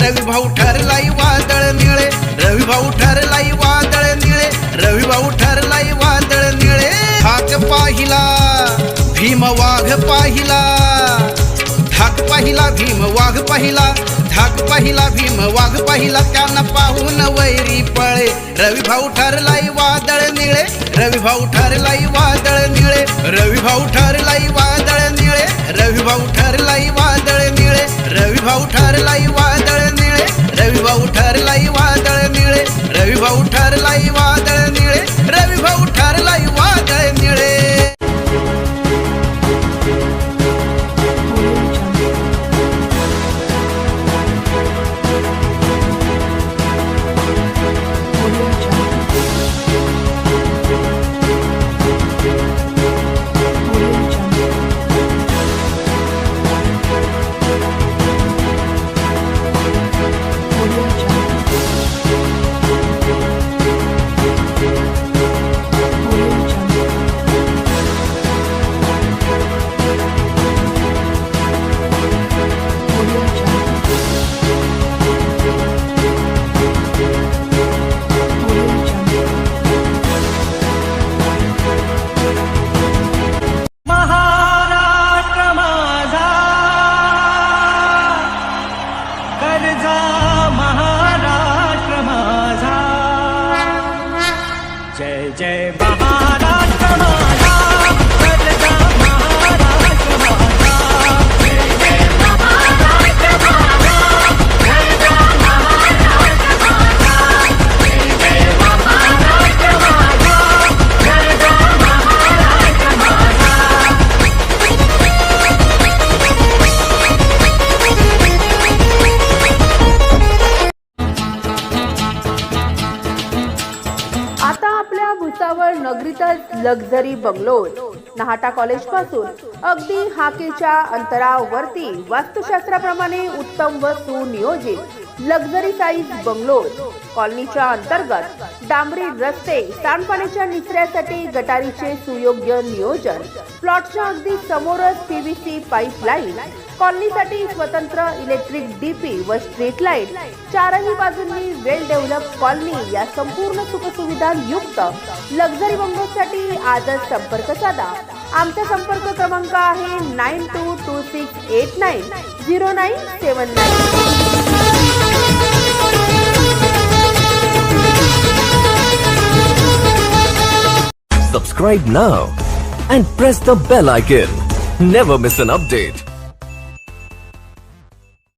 रवी भाऊ ठरलाई वादळ निळे, रवी भाऊ ठरलाई वादळ निळे, रवी भाऊ ठरलाई वादळ निळे। धाक पाहिला भीम वाघ पाहिला, धाक पाहिला भीम वाघ पाहिला, धाक पाहिला भीम वाघ पाहिला, त्यांना पाहून वैरी पळे। रवी भाऊ ठरलाई वादळ निळे, रवी भाऊ ठरलाई वादळ निळे, रवी भाऊ ठरलाई वादळ निळे, रवी भाऊ ठरलाई वादळ निळे, रवी भाऊ ठरलाई वादळ निळे, रवी भाऊ ठरलाई वादळ निळे, रवी भाऊ ठरलाई वादळ निळे, रवी भाऊ ठरलाई वादळ निळे। जय जय महाराष्ट्र माझा, गरजा महाराष्ट्र माझा, जय जय महाराष्ट्र माझा, गरजा महाराष्ट्र माझा, जय जय महाराष्ट्र माझा, गरजा महाराष्ट्र माझा। आता आपल्या Bhusawal नगरीतच luxury bungalows, Nahata college पासून अगदी हाकेच्या अंतरावरती वास्तुशास्त्राप्रमाणे उत्तम व सुनियोजित लक्झरी साईज बंगलोज। कॉलनीच्या अंतर्गत डांबरी रस्ते, सांडपाण्याच्या निचऱ्यासाठी गटारीचे सुयोग्य नियोजन, प्लॉटच्या अगदी समोरच पीव्हीसी पाईपलाईन, कॉलनीसाठी स्वतंत्र इलेक्ट्रिक डीपी व स्ट्रीट लाईट, चारही बाजूंनी वेल डेव्हलप कॉलनी या संपूर्ण सुखसुविधा युक्त लक्झरी बंगलोसाठी आजच संपर्क साधा। आमचा संपर्क क्रमांक आहे 9226890979। Subscribe now and press the bell icon. Never miss an update.